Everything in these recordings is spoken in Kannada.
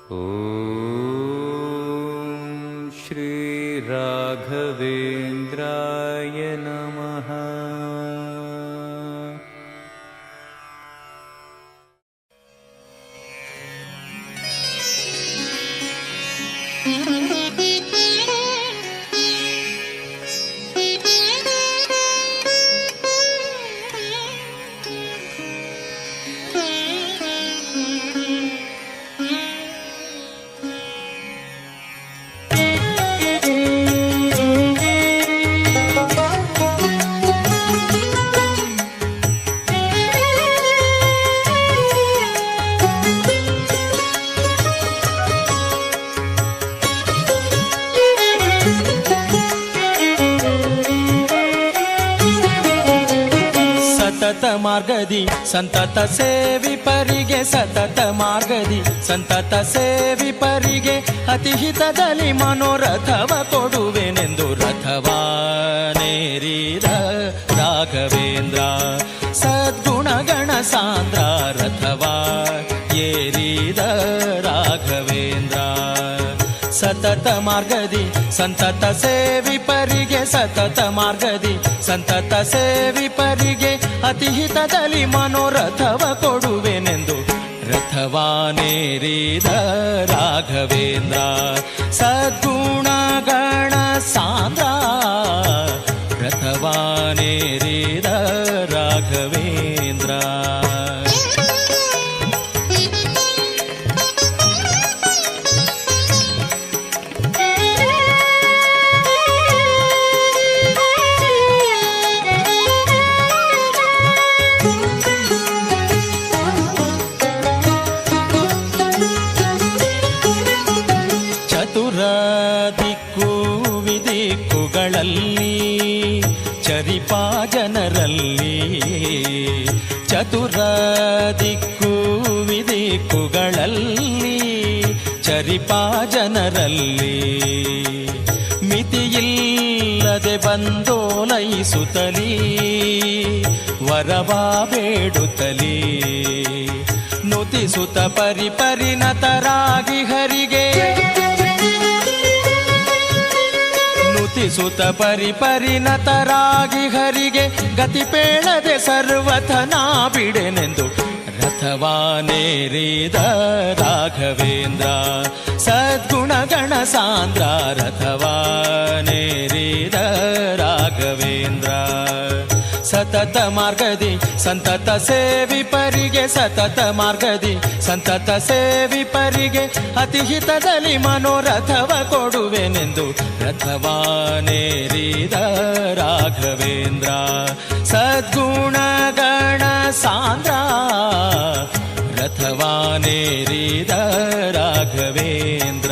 ॐ श्री राघवेन्द्राय नमः। ಸತತ ಮಾರ್ಗದಿ ಸಂತತ ಸೇವಿಪರಿಗೆ ಸತತ ಮಾರ್ಗದಿ ಸಂತತ ಸೇವಿಪರಿಗೆ ಅತಿಹಿತದಲ್ಲಿ ಮನೋರಥವ ಕೊಡುವೆನೆಂದು ರಥವಾನೇರಿದ ರಾಘವೇಂದ್ರ ಸದ್ಗುಣಗಣ ಸಾಂದ್ರ ರಥವಾ ಏರಿದ ರಾಘವೇಂದ್ರ ಸತತ ಮಾರ್ಗದಿ ಸಂತತ ಸೇವಿಪರಿಗೆ ಸತತ ಮಾರ್ಗದಿ ಸಂತತ ಸೇವಿಪರಿಗೆ ಅತಿಹಿತದಲ್ಲಿ ಮನೋರಥವ ಕೊಡುವೆನೆಂದು ರಥವಾನೇರಿದ ರಾಘವೇಂದ್ರ ಸದ್ಗುಣಗಣ ಸಾಂದ್ರ ರಥವಾನೇರಿದ ರಾಘವೇಂದ್ರ. ದಿಕ್ಕುಗಳಲ್ಲಿ ಚರಿಪಾ ಜನರಲ್ಲಿ ಚತುರ ದಿಕ್ಕು ವಿದಿಕ್ಕುಗಳಲ್ಲಿ ಚರಿಪಾ ಜನರಲ್ಲಿ ಮಿತಿಯಿಲ್ಲದೆ ಬಂದೋಲೈಸುತ್ತಲೀ ವರವಾ ಬೇಡುತ್ತಲೀ ನುತಿಸುತ್ತ ಪರಿಪರಿಣತರಾಗಿ ಹರಿಗೆ ನುತಿಸುತ್ತ ಪರಿಪರಿಣತರಾಗಿ ಹರಿಗೆ ಗತಿ ಪೇಳದೆ ಸರ್ವಥನಾ ಬಿಡೆನೆಂದು ರಥವಾನೇರಿದ ರಾಘವೇಂದ್ರ ಸದ್ಗುಣಗಣ ಸಾಂದ್ರ ರಥವಾನೇರಿದ ರಾಘವೇಂದ್ರ ಸತತ ಮಾರ್ಗದಿ ಸಂತತ ಸೇವಿಪರಿಗೆ ಸತತ ಮಾರ್ಗದಿ ಸಂತತ ಸೇವಿಪರಿಗೆ ಅತಿಹಿತದಲ್ಲಿ ಮನೋರಥವ ಕೊಡುವೆನೆಂದು ರಥವಾನೇರಿದ ರಾಘವೇಂದ್ರ ಸದ್ಗುಣಗಣ ಸಾಂದ್ರ ರಥವಾನೇರಿದ ರಾಘವೇಂದ್ರ.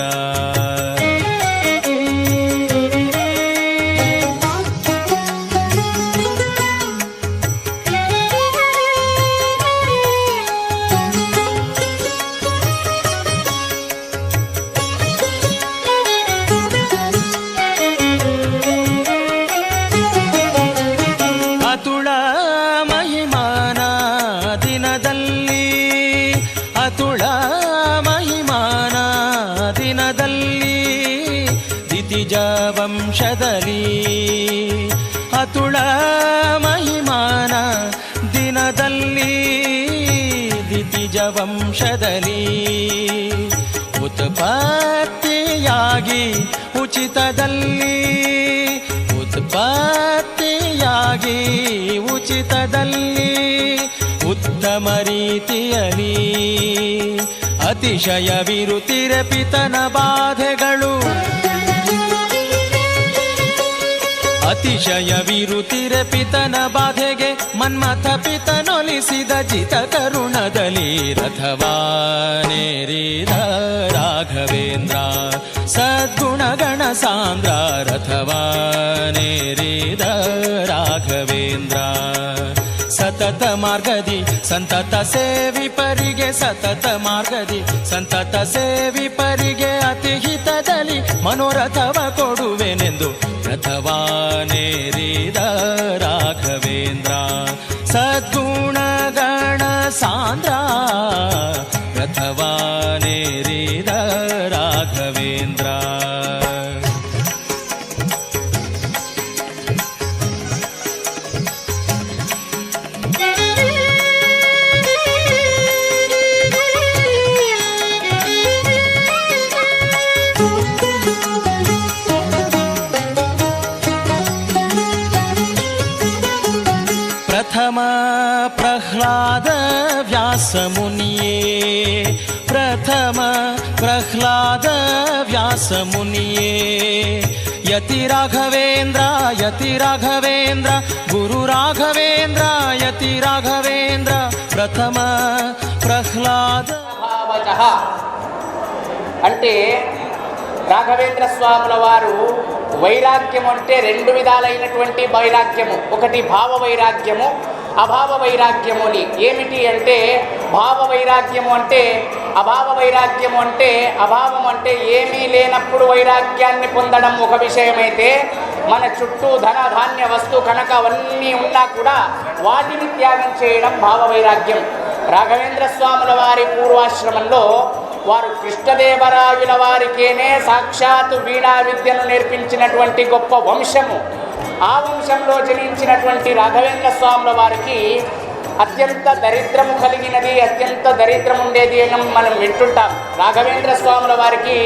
ವಂಶದಲ್ಲಿ ಅತುಳ ಮಹಿಮಾನ ದಿನದಲ್ಲಿ ದಿತಿಜ ವಂಶದಲ್ಲಿ ಉತ್ಪತ್ತಿಯಾಗಿ ಉಚಿತದಲ್ಲಿ ಉತ್ಪತ್ತಿಯಾಗಿ ಉಚಿತದಲ್ಲಿ ಉತ್ತಮ ರೀತಿಯಲ್ಲಿ ಅತಿಶಯ ವಿರುತಿರ ಪಿತನ ಬಾಧೆಗಳು ಅತಿಶಯ ವಿರುತಿರ ಪಿತನ ಬಾಧೆಗೆ ಮನ್ಮಥ ಪಿತನೊಲಿಸಿದ ಜಿತ ಕರುಣದಲ್ಲಿ ರಥವಾನೇರಿದ ರಾಘವೇಂದ್ರ ಸದ್ಗುಣಗಣ ಸಾಂದ್ರ ರಥವಾನೇರಿದ ರಾಘವೇಂದ್ರ ಸತತ ಮಾರ್ಗದಿ ಸಂತತ ಸೇವಿಪರಿಗೆ ಸತತ ಮಾರ್ಗದಿ ಸಂತತ ಸೇವಿಪರಿಗೆ ಅತಿಹಿತದಲ್ಲಿ ಮನೋರಥವ ಕೊಡುವೆನೆಂದು ರಥವಾನೇರಿದ ರಾಘವೇಂದ್ರ ಸದ್ಗುಣಗಣ ಸಾಂದ್ರ ರಥವಾನೇರಿದ प्रथम प्रह्लाद व्यासमुनिये प्रथम प्रह्लाद व्यासमुनिये यति राघवेन्द्र गुरु राघवेन्द्र यति राघवेन्द्र प्रथम प्रह्लाद భావజః అంటే రాఘవేంద్ర స్వాముల వారు వైరాగ్యము అంటే రెండు విధాలైనటువంటి వైరాగ్యము, ఒకటి భావ వైరాగ్యము, అభావ వైరాగ్యము అని. ఏమిటి అంటే భావ వైరాగ్యము అంటే అభావ వైరాగ్యము అంటే అభావం అంటే ఏమీ లేనప్పుడు వైరాగ్యాన్ని పొందడం ఒక విషయమైతే, మన చుట్టూ ధన ధాన్య వస్తు కనుక అవన్నీ ఉన్నా కూడా వాటిని త్యాగం చేయడం భావ వైరాగ్యం. రాఘవేంద్ర స్వాముల వారి పూర్వాశ్రమంలో వారు కృష్ణదేవరాయుల వారికేనే సాక్షాత్తు వీణా విద్యను నేర్పించినటువంటి గొప్ప వంశము. ఆ వంశంలో జనించినటువంటి రాఘవేంద్ర స్వాముల వారికి అత్యంత దరిద్రము కలిగినది, అత్యంత దరిద్రం ఉండేది అని మనం వింటుంటాం. రాఘవేంద్ర స్వాముల వారికి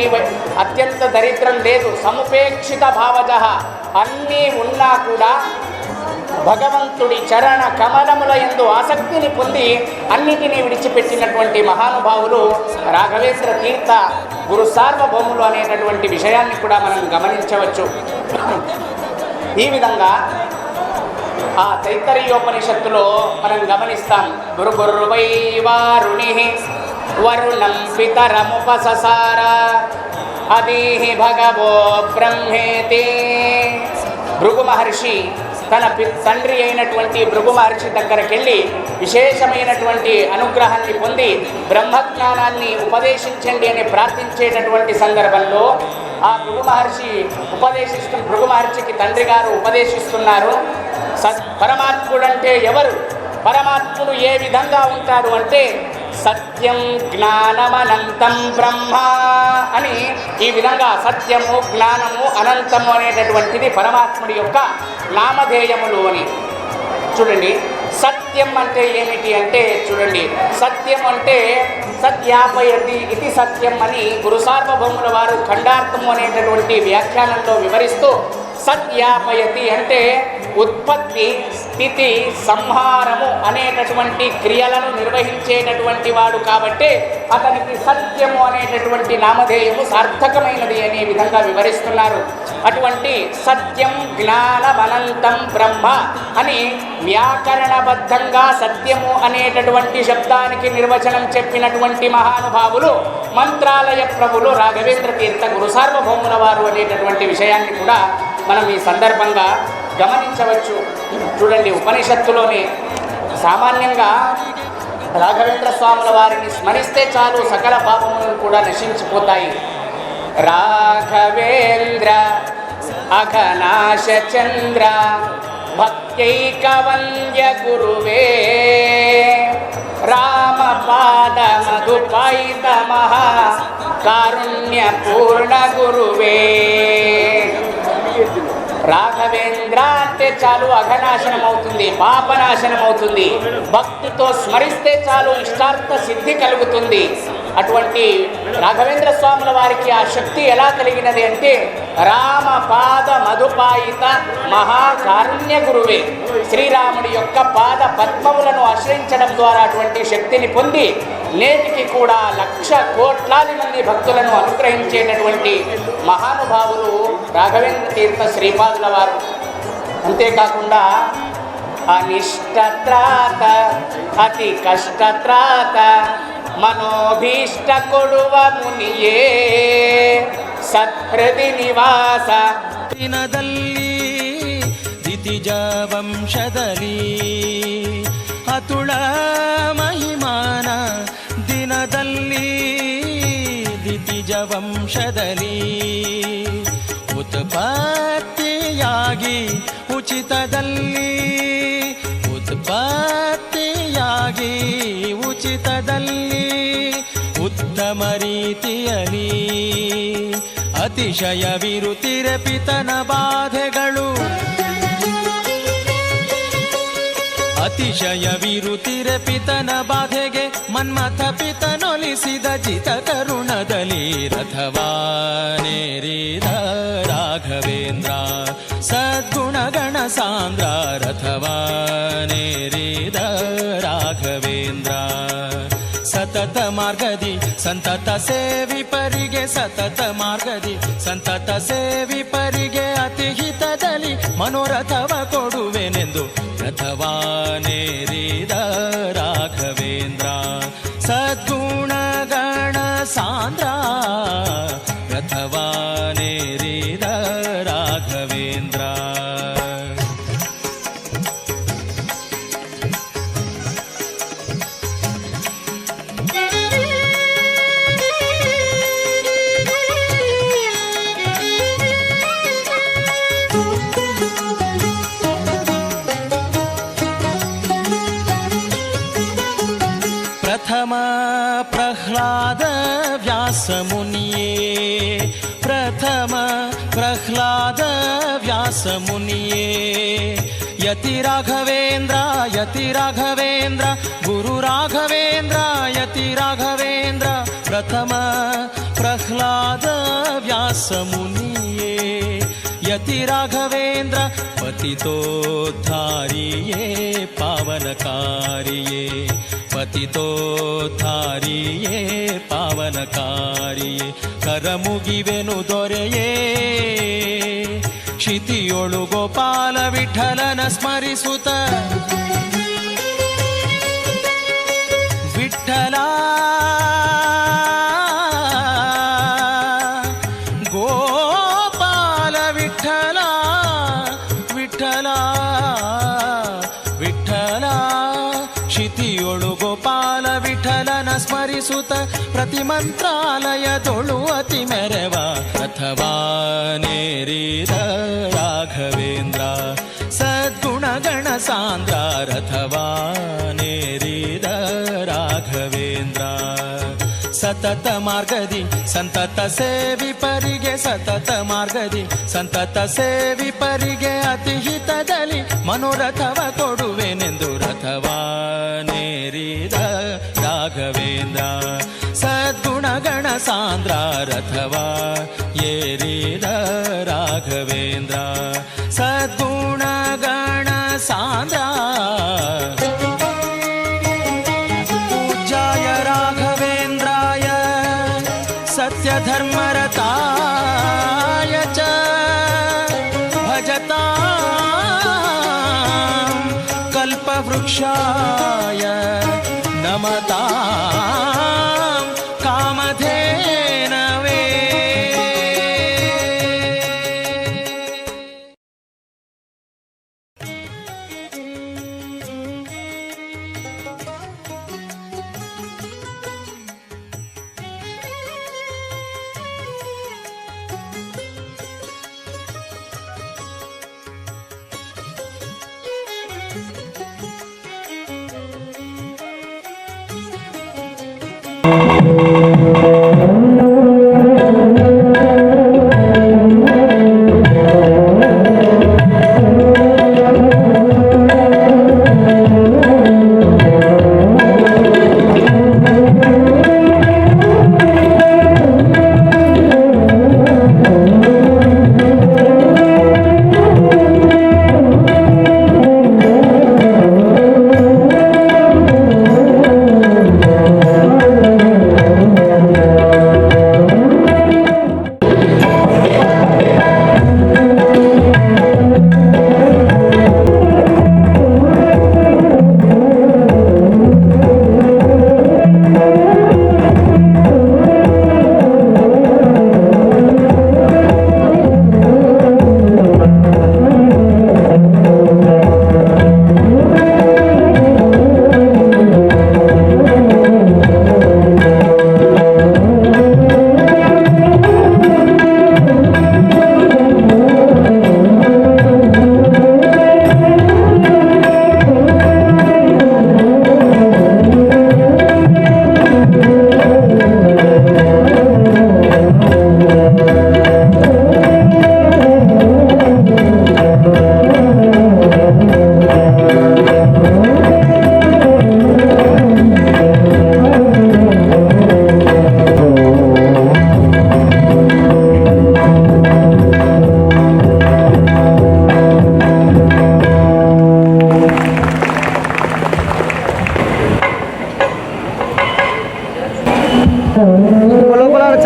అత్యంత దరిద్రం లేదు. సముపేక్షిత భావజః, అన్నీ ఉన్నా కూడా భగవంతుడి చరణ కమలముల యందు ఆసక్తిని పొంది అన్నిటినీ విడిచిపెట్టినటువంటి మహానుభావులు రాఘవేంద్ర తీర్థ గురు సార్వభౌములు అనేటటువంటి విషయాన్ని కూడా మనం గమనించవచ్చు. ఈ విధంగా ఆ తైత్తరీయోపనిషత్తులో మనం గమనిస్తాం. గురువై వారుణి వరుణం పితరముపససార అదీహి భగవో బ్రహ్మేతి. భృగు మహర్షి తన తండ్రి అయినటువంటి భృగు మహర్షి దగ్గరికి వెళ్ళి విశేషమైనటువంటి అనుగ్రహాన్ని పొంది బ్రహ్మజ్ఞానాన్ని ఉపదేశించండి అని ప్రార్థించేటటువంటి సందర్భంలో ఆ భృగు మహర్షికి తండ్రి గారు ఉపదేశిస్తున్నారు. పరమాత్ముడు అంటే ఎవరు, పరమాత్ముడు ఏ విధంగా ఉంటాడు అంటే సత్యం జ్ఞానమనంతం బ్రహ్మ అని. ఈ విధంగా సత్యము జ్ఞానము అనంతము అనేటటువంటిది పరమాత్ముడి యొక్క నామధేయములు అని. చూడండి, సత్యం అంటే ఏమిటి అంటే చూడండి, సత్యం అంటే సత్యాపయతి ఇది సత్యం అని గురు సార్వభౌముల వారు ఖండార్థము అనేటటువంటి వ్యాఖ్యానంలో వివరిస్తూ, సత్యాపయతి అంటే ఉత్పత్తి స్థితి సంహారము అనేటటువంటి క్రియలను నిర్వహించేటటువంటి వాడు కాబట్టి అతనికి సత్యము అనేటటువంటి నామధేయము సార్థకమైనది అనే విధంగా వివరిస్తున్నారు. అటువంటి సత్యం జ్ఞానమనంతం బ్రహ్మ అని వ్యాకరణబద్ధంగా సత్యము అనేటటువంటి శబ్దానికి నిర్వచనం చెప్పినటువంటి మహానుభావులు మంత్రాలయ ప్రభులు రాఘవేంద్ర తీర్థ గురు సార్వభౌముల వారు అనేటటువంటి విషయాన్ని కూడా మనం ఈ సందర్భంగా గమనించవచ్చు. చూడండి, ఉపనిషత్తులోని సామాన్యంగా రాఘవేంద్ర స్వాముల వారిని స్మరిస్తే చాలు సకల పాపములను కూడా నశించిపోతాయి. రాఘవేంద్ర అఘనాశ చంద్ర భక్తైకవంద్య గురువే రామపాద మధుపైత మహా కారుణ్య పూర్ణ గురువే. రాఘవేంద్ర అంటే చాలు అఘనాశనం అవుతుంది, పాపనాశనం అవుతుంది. భక్తితో స్మరిస్తే చాలు ఇష్టార్థ సిద్ధి కలుగుతుంది. అటువంటి రాఘవేంద్ర స్వాముల వారికి ఆ శక్తి ఎలా కలిగినది అంటే రామపాద మధుపాయిత మహాకారుణ్య గురువే. శ్రీరాముడి యొక్క పాద పద్మములను ఆశ్రయించడం ద్వారా అటువంటి శక్తిని పొంది నేటికి కూడా 1,00,000 కోట్లాది మంది భక్తులను అనుగ్రహించేటటువంటి మహానుభావులు రాఘవేంద్ర తీర్థ శ్రీపాదుల వారు. అంతేకాకుండా అనిష్టత్రాత అతి కష్టత్రాత మనోభీష్ట కొడువ మునియే ಸತ್ಹೃದಿ ನಿವಾಸ ದಿನದಲ್ಲಿ ದಿತಿಜ ವಂಶದಲ್ಲಿ ಅತುಳ ಮಹಿಮಾನ ದಿನದಲ್ಲಿ ದಿತಿಜ ವಂಶದಲ್ಲಿ ಉತ್ಪತ್ತಿಯಾಗಿ ಉಚಿತದಲ್ಲಿ ಉತ್ಪತ್ತಿಯಾಗಿ ಉಚಿತದಲ್ಲಿ ಉತ್ತಮ ರೀತಿಯಲ್ಲಿ ಅತಿಶಯವಿರುತ್ತಿರೆ ಪಿತನ ಬಾಧೆಗಳು ಅತಿಶಯ ವಿರುತಿರೆ ಪಿತನ ಬಾಧೆಗೆ ಮನ್ಮಥ ಪಿತನೊಲಿಸಿದ ಜಿತ ಕರುಣದಲ್ಲಿ ರಥವಾನೇರಿದ ರಾಘವೇಂದ್ರ ಸದ್ಗುಣಗಣ ಸಾಂದ್ರ ರಥವಾನೇರಿದ ರಾಘವೇಂದ್ರ ಸತತ ಮಾರ್ಗದಿ ಸಂತತ ಸೇವಿಪರಿಗೆ ಸತತ ಮಾರ್ಗದಿ ಸಂತತ ಸೇವಿಪರಿಗೆ ಅತಿ ಹಿತದಲ್ಲಿ ಮನೋರಥವ ಕೊಡುವೆನೆಂದು ರಥವಾನೇರಿದ ರಾಘವೇಂದ್ರ ಸದ್ಗುಣಗಣ ಸಾಂದ್ರ ರಥವಾನೇರಿದ ರಾಘವೇಂದ್ರ प्रथम प्रह्लाद व्यास मुनिये प्रथम प्रह्लाद व्यास मुनिये यति राघवेंद्र गुरु राघवेंद्र यति राघवेंद्र प्रथम प्रह्लाद व्यास मुनिये यति राघवेंद्र पतितोद्धारिये पावनकारिये ಪತಿತೋದ್ಧಾರಿಯೇ ಪಾವನಕಾರಿಯೇ ಕರಮುಗಿವೆನು ದೊರೆಯೇ ಕ್ಷಿತಿಯೊಳು ಗೋಪಾಲ ವಿಠಲನ ಸ್ಮರಿಸುತ್ತ ವಿಠಲ ಗೋಪಾಲ ವಿಠಲ ವಿಠಲ ವಿಠಲ ಕ್ಷಿತಿಯೊಳು ಗೋಪಾಲ ವಿಠಲನ ಸ್ಮರಿಸುತ್ತ ಪ್ರತಿ ಮಂತ್ರಾಲಯದೊಳು ಅತಿ ಮೆರವ ರಥವಾನೇರಿದ ರಾಘವೇಂದ್ರ ಸದ್ಗುಣಗಣ ಸಾಂದ್ರ ರಥವಾನೇರಿದ ರಾಘವೇಂದ್ರ ಸತತ ಮಾರ್ಗದಿ ಸಂತತ ಸೇವಿಪರಿಗೆ ಸತತ ಮಾರ್ಗದಿ ಸಂತತ ಸೇವಿಪರಿಗೆ ಅತಿ ಹಿತದಲ್ಲಿ ಮನೋರಥವ ಕೊಡುವೆನೆಂದು ರಥವಾನೇರಿದ ರಾಘವೇಂದ್ರ ಸದ್ಗುಣಗಣ ಸಾಂದ್ರ ರಥವಾ ಏರಿದ ರಾಘವೇಂದ್ರ ಸದ್ಗುಣಗಣ ಸಾಂದ್ರ ಪೂಜ್ಯಾಯ ರಾಘವೇಂದ್ರಾಯ सत्यधर्मरताय च भजतां कल्पवृक्षाय नमतां कामधेनवे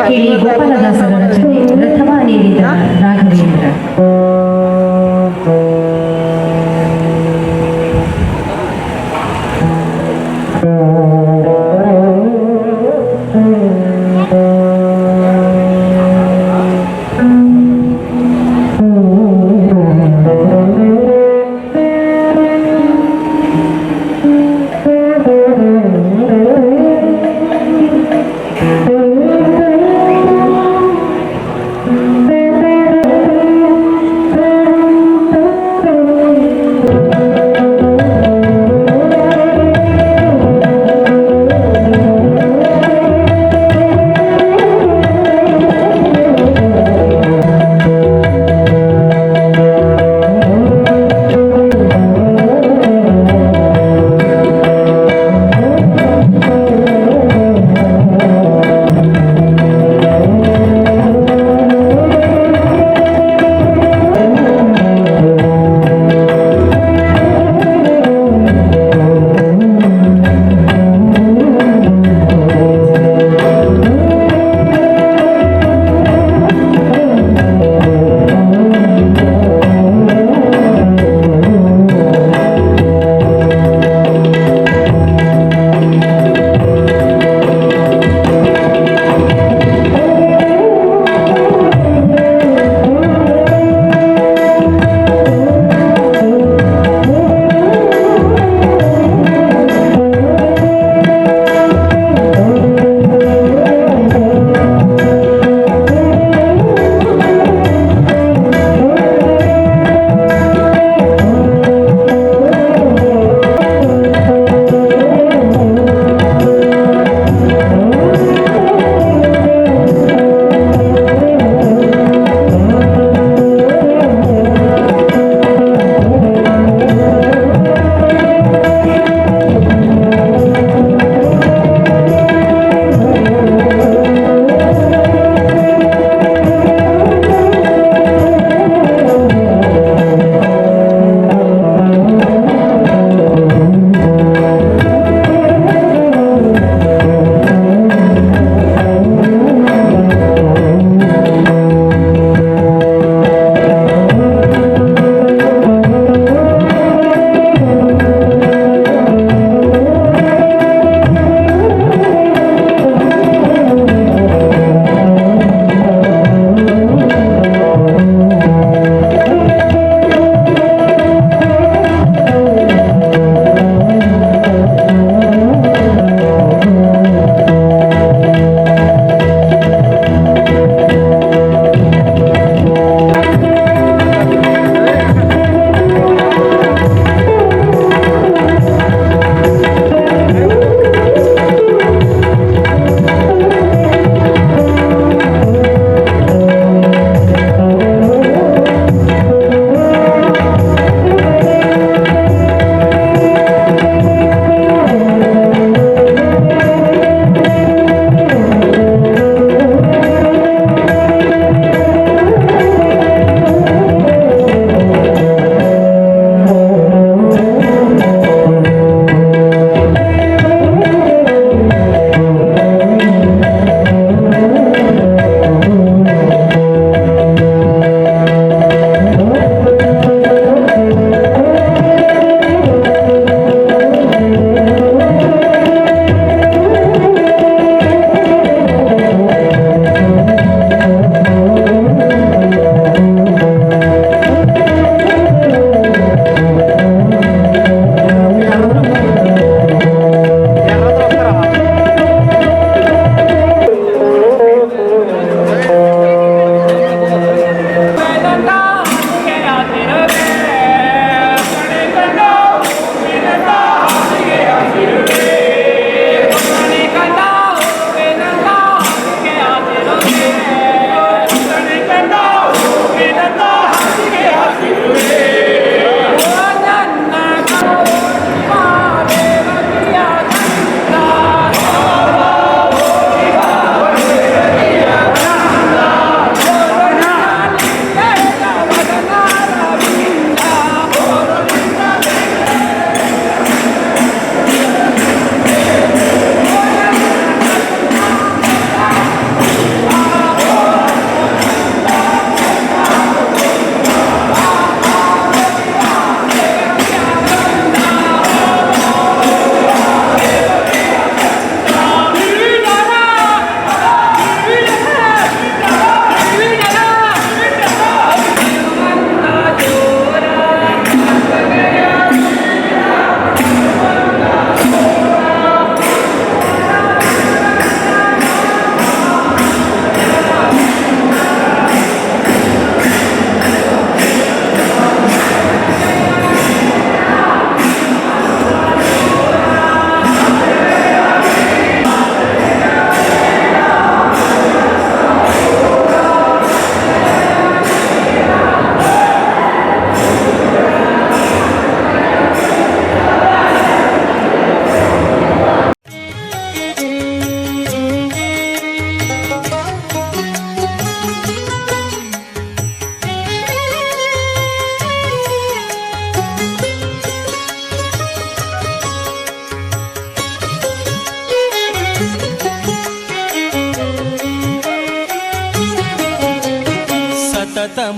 ಕೇಳಿ ಗೋಪಾಲದಾಸರ ರಚನೆ ರಥವಾನೇರಿದ ರಾಘವೇಂದ್ರ.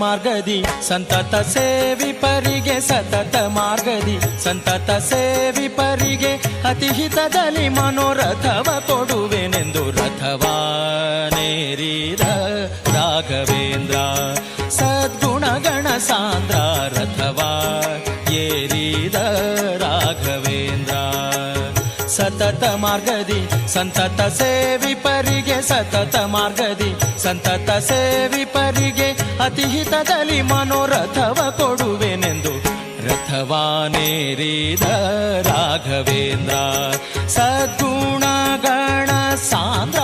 ಮಾರ್ಗದಿ ಸಂತತ ಸೇವಿಪರಿಗೆ ಸತತ ಮಾರ್ಗದಿ ಸಂತತ ಸೇವಿಪರಿಗೆ ಅತಿಹಿತದಲ್ಲಿ ಮನೋರಥವ ಕೊಡುವೆನೆಂದು ರಥವಾನೇರಿದ ರಾಘವೇಂದ್ರ ಸದ್ಗುಣಗಣ ಸಾಂದ್ರ ರಥವಾ ಏರಿದ ರಾಘವೇಂದ್ರ ಸತತ ಮಾರ್ಗದಿ ಸಂತತ ಸೇವಿಪರಿಗೆ ಸತತ ಮಾರ್ಗದಿ ಸಂತತ ಸೇವಿಪರಿಗೆ ಅತಿಹಿತದಲ್ಲಿ ಮನೋರಥವ ಕೊಡುವೆನೆಂದು ರಥವಾನೇರಿದ ರಾಘವೇಂದ್ರ ಸದ್ಗುಣಗಣ ಸಾಂದ್ರ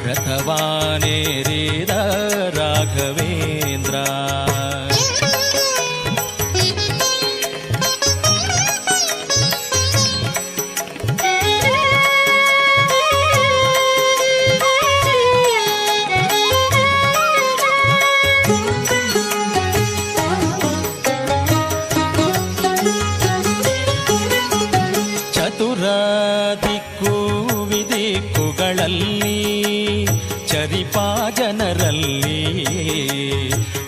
ರಥವಾನೇರಿದ ರಾಘವೇಂದ್ರ ಚರಿಪಾ ಜನರಲ್ಲಿ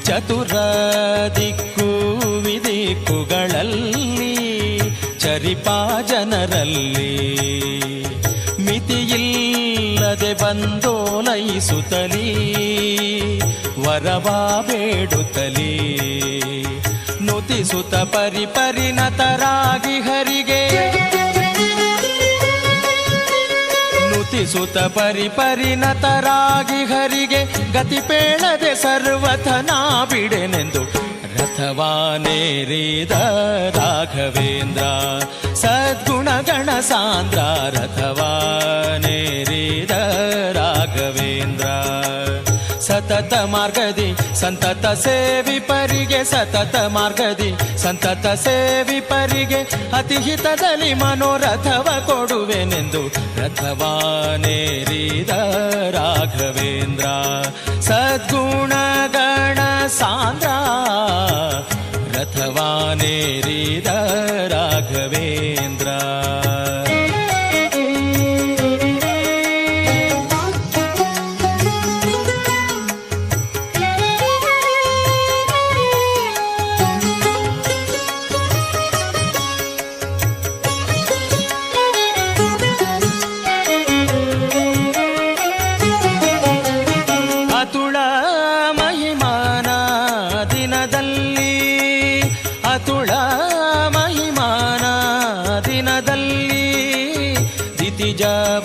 ಚತುರ ದಿಕ್ಕು ವಿದಿಕ್ಕುಗಳಲ್ಲಿ ಚರಿಪಾ ಜನರಲ್ಲಿ ಮಿತಿಯಿಲ್ಲದೆ ಬಂದೋಲೈಸುತ್ತಲೀ ವರವಾ ಬೇಡುತ್ತಲೀ ನುತಿಸುತ್ತ ಪರಿಪರಿಣತರಾಗಿ ಹರಿಗೆ ನುತಿಸುತ್ತ ಪರಿಪರಿಣತರಾಗಿ ಹರಿಗೆ ಗತಿ ಪೇಳದೆ ಸರ್ವಥನಾ ಬಿಡೆನೆಂದು ರಥವಾನೇರಿದ ರಾಘವೇಂದ್ರ ಸದ್ಗುಣಗಣ ಸಾಂದ್ರ ರಥವಾನೇರಿದ ರಾಘವೇಂದ್ರ ಸತತ ಮಾರ್ಗದಿ ಸಂತತ ಸೇವಿಪರಿಗೆ ಸತತ ಮಾರ್ಗದಿ ಸಂತತ ಸೇವಿಪರಿಗೆ ಅತಿಹಿತದಲ್ಲಿ ಮನೋರಥವ ಕೊಡುವೆನೆಂದು ರಥವಾನೇರಿದ ರಾಘವೇಂದ್ರ ಸದ್ಗುಣಗಣ ಸಾಂದ್ರ ರಥವಾನೇರಿದ ರಾಘವೇಂದ್ರ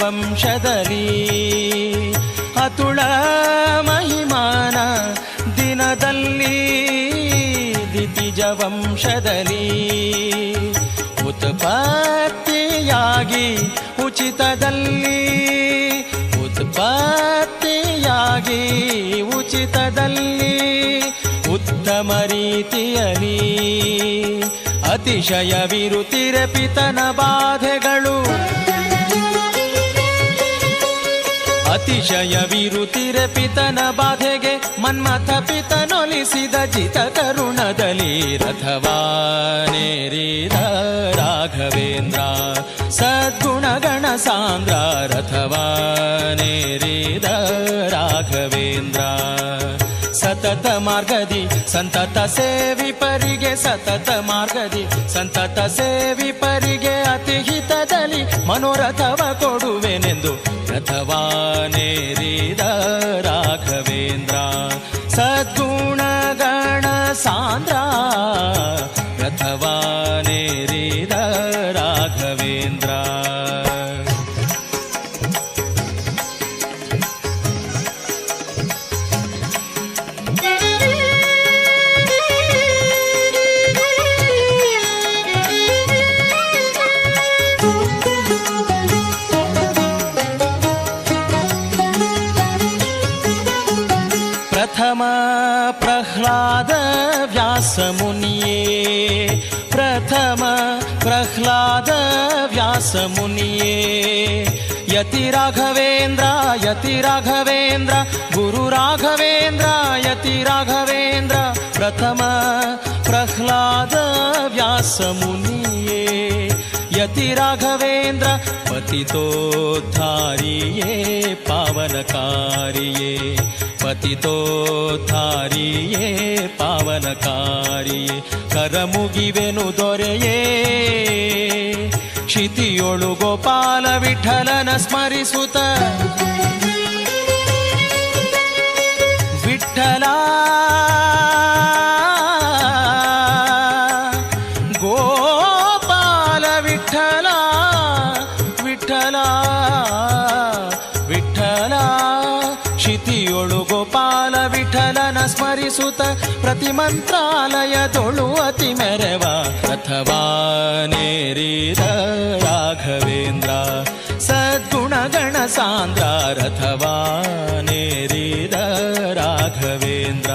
ವಂಶದಲ್ಲಿ ಅತುಳ ಮಹಿಮಾನ ದಿನದಲ್ಲಿ ದಿತಿಜ ವಂಶದಲ್ಲಿ ಉತ್ಪತ್ತಿಯಾಗಿ ಉಚಿತದಲ್ಲಿ ಉತ್ಪತ್ತಿಯಾಗಿ ಉಚಿತದಲ್ಲಿ ಉತ್ತಮ ರೀತಿಯಲ್ಲಿ ಅತಿಶಯ ವಿರುತಿರೆ ಪಿತನ ಬಾಧೆಗಳು ಅತಿಶಯ ವಿರುತಿರೆ ಪಿತನ ಬಾಧೆಗೆ ಮನ್ಮಥ ಪಿತನೊಲಿಸಿದ ಜಿತ ಕರುಣದಲ್ಲಿ ರಥವಾನೇರಿದ ರಾಘವೇಂದ್ರ ಸದ್ಗುಣಗಣ ಸಾಂದ್ರ ರಥವಾನೇರಿದ ರಾಘವೇಂದ್ರ ಸತತ ಮಾರ್ಗದಿ ಸಂತತ ಸೇವಿಪರಿಗೆ ಸತತ ಮಾರ್ಗದಿ ಸಂತತ ಸೇವಿಪರಿಗೆ ಅತಿಹಿತದಲ್ಲಿ ಮನೋರಥವ ಕೊಡುವೆನೆಂದು ರಥವಾನೇರಿದ ರಾಘವೇಂದ್ರ ಸದ್ಗುಣಗಣ ಸಾಂದ್ರ ರಥವಾನೇರಿದ ರಾಘವೇಂದ್ರ ಪ್ರಥಮ ಪ್ರಹ್ಲಾದ ವ್ಯಾಸ ಮುನಿಯೇ ಪ್ರಥಮ ಪ್ರಹ್ಲಾದ ವ್ಯಾಸ ಮುನಿಯೇ ಯತಿ ರಾಘವೇಂದ್ರ ಗುರು ರಾಘವೇಂದ್ರ ಯತಿ ರಾಘವೇಂದ್ರ ಪ್ರಥಮ ಪ್ರಹ್ಲಾದ ವ್ಯಾಸ ಮುನಿಯೇ ಯತಿ राघवेन्द्र पतितोद्धारिये पावनकारिये पतितोद्धारिये पावनकारिये करमुगिवेनु दोರೆಯೇ क्षितियोळु गोपाल विठ्ठलन स्मरिसुत विठ्ठला गोपाल विठ्ठला विठ्ठला विठ्ठला क्षितियोळु गोपाल विठ्ठलन स्मरिसुत प्रतिमंत्रालयदೊಳು ಅತಿ ಮೆರವ ರಥವಾನೇರಿದ ರಾಘವೇಂದ್ರ ಸದ್ಗುಣಗಣ ಸಾಂದ್ರ ರಥವಾನೇರಿದ ರಾಘವೇಂದ್ರ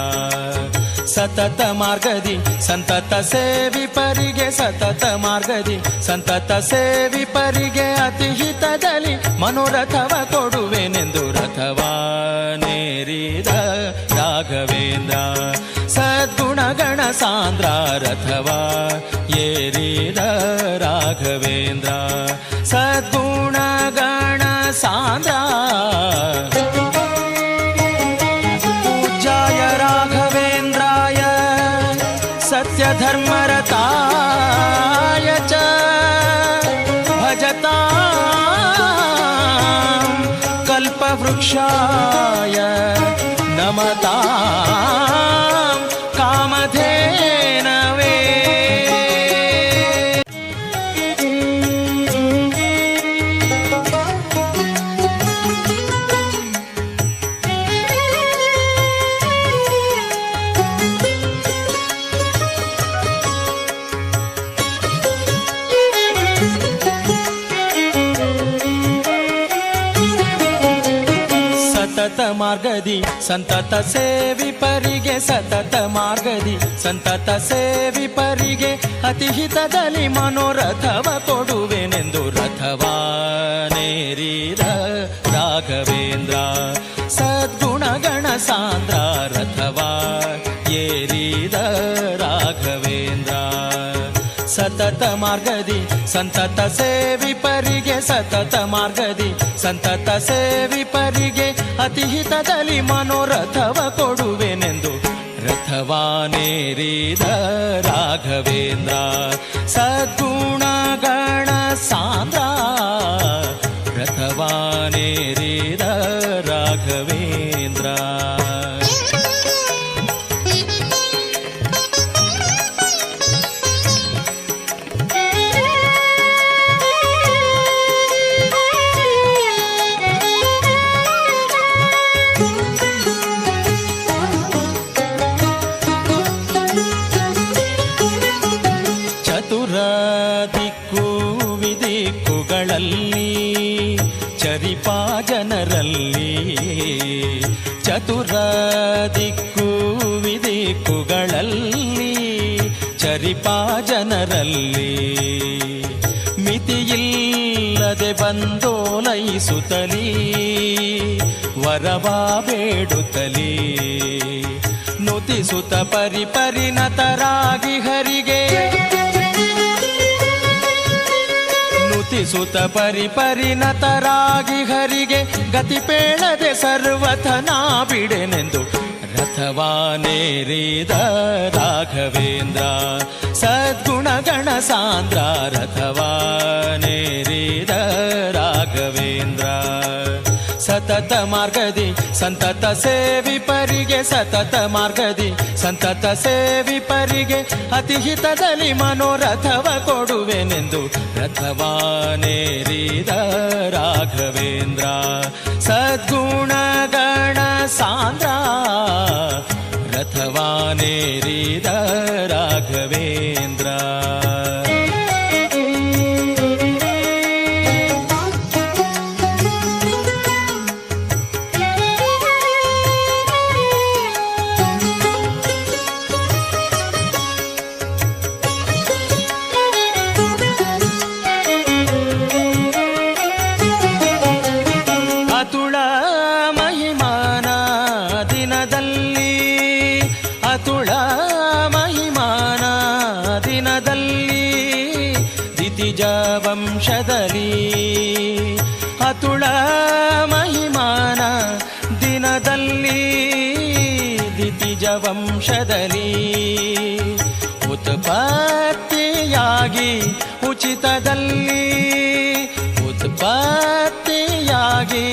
ಸತತ ಮಾರ್ಗದಿ ಸಂತತ ಸೇವಿಪರಿಗೆ ಸತತ ಮಾರ್ಗದಿ ಸಂತತ ಸೇವಿಪರಿಗೆ ಅತಿ ಹಿತದಲ್ಲಿ ಮನೋರಥವ ಕೊಡುವೆನೆಂದು ರಥವಾನೇರಿದ ರಾಘವೇಂದ್ರ ಸದ್ಗುಣಗಣ ಸಾಂದ್ರ ರಥವಾ ಏರಿದ ರಾಘವೇಂದ್ರ ಸದ್ಗುಣಗಣ ಸಾಂದ್ರ ಪೂಜ್ಯಾಯ ರಾಘವೇಂದ್ರಾಯ ಸತ್ಯಧರ್ಮರತಾಯ ಚ ಭಜತಾಂ ಕಲ್ಪವೃಕ್ಷಾಯ ನಮತಾಂ ಕಾಮಧೇನವೇ. ಸತತ ಮಾರ್ಗದಿ ಸಂತತ ಸೇವಿಪರಿಗೆ ಸತತ ಮಾರ್ಗದಿ ಸಂತತ ಸೇವಿಪರಿಗೆ ಅತಿ ಹಿತದಲ್ಲಿ ಮನೋರಥವ ಕೊಡುವೆನೆಂದು ರಥವಾನೇರಿದ ರಾಘವೇಂದ್ರ ಸದ್ಗುಣಗಣ ಸಾಂದ್ರ ರಥವಾ ಏರಿದ ರಾಘವೇಂದ್ರ ಸತತ ಮಾರ್ಗದಿ ಸಂತತ ಸೇವಿಪರಿಗೆ ಸತತ ಮಾರ್ಗದಿ ಸಂತತ ಸೇವಿಪರಿಗೆ ಅತಿ ಹಿತದಲ್ಲಿ ಮನೋರಥವ ಕೊಡುವೆನೆಂದು ರಥವಾನೇರಿದ ರಾಘವೇಂದ್ರ ಸದ್ಗುಣಗಣ ಸಾಂದ್ರ ರಥವಾನೇರಿದ ರಾಘವೇಂದ್ರ. ದಿಕ್ಕು ವಿದಿಕ್ಕುಗಳಲ್ಲಿ ಚರಿಪಾ ಜನರಲ್ಲಿ ಚತುರ ದಿಕ್ಕು ವಿದಿಕ್ಕುಗಳಲ್ಲಿ ಚರಿಪಾ ಜನರಲ್ಲಿ ಮಿತಿಯಿಲ್ಲದೆ ಬಂದೋಲೈಸುತ್ತಲೀ ವರವಾ ಬೇಡುತ್ತಲೀ ನುತಿಸುತ್ತ ಪರಿಪರಿಣತರಾಗಿ ಹರಿಗೆ ನುತಿಸುತ್ತ ಪರಿಪರಿಣತರಾಗಿ ಹರಿಗೆ ಗತಿ ಪೇಳದೆ ಸರ್ವಥನಾ ಬಿಡೆನೆಂದು ರಥವಾನೇರಿದ ರಾಘವೇಂದ್ರ ಸದ್ಗುಣಗಣ ಸಾಂದ್ರ ರಥವಾನೇರಿದ ರಾಘವೇಂದ್ರ ಸತತ ಮಾರ್ಗದಿ ಸಂತತ ಸೇವಿಪರಿಗೆ ಸತತ ಮಾರ್ಗದಿ ಸಂತತ ಸೇವಿಪರಿಗೆ ಅತಿ ಹಿತದಲ್ಲಿ ಮನೋರಥವ ಕೊಡುವೆನೆಂದು ರಥವಾನೇರಿದ ರಾಘವೇಂದ್ರ ಸದ್ಗುಣಗಣ ಸಾಂದ್ರ ರಥವಾನೇರಿದ ರಾಘವೇಂದ್ರ. ವಂಶದಲ್ಲಿ ಅತುಳ ಮಹಿಮಾನ ದಿನದಲ್ಲಿ ದಿತಿಜ ವಂಶದಲ್ಲಿ ಉತ್ಪತ್ತಿಯಾಗಿ ಉಚಿತದಲ್ಲಿ ಉತ್ಪತ್ತಿಯಾಗಿ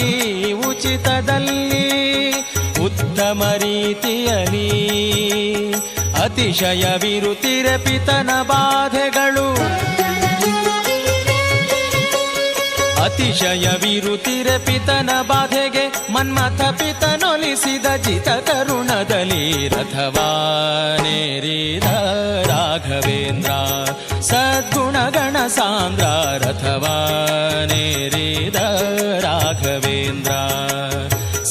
ಉಚಿತದಲ್ಲಿ ಉತ್ತಮ ರೀತಿಯಲ್ಲಿ ಅತಿಶಯವಿರುತ್ತಿರೆ ಪಿತನ ಬಾಧೆಗಳು ಅತಿಶಯವಿರುತ್ತಿರೆ ಪಿತನ ಬಾಧೆಗೆ ಮನ್ಮಥ ಪಿತನೊಲಿಸಿದ ಜಿತ ಕರುಣದಲ್ಲಿ ರಥವಾನೇರಿದ ರಾಘವೇಂದ್ರ ಸದ್ಗುಣಗಣ ಸಾಂದ್ರ ರಥವಾನೇರಿದ ರಾಘವೇಂದ್ರ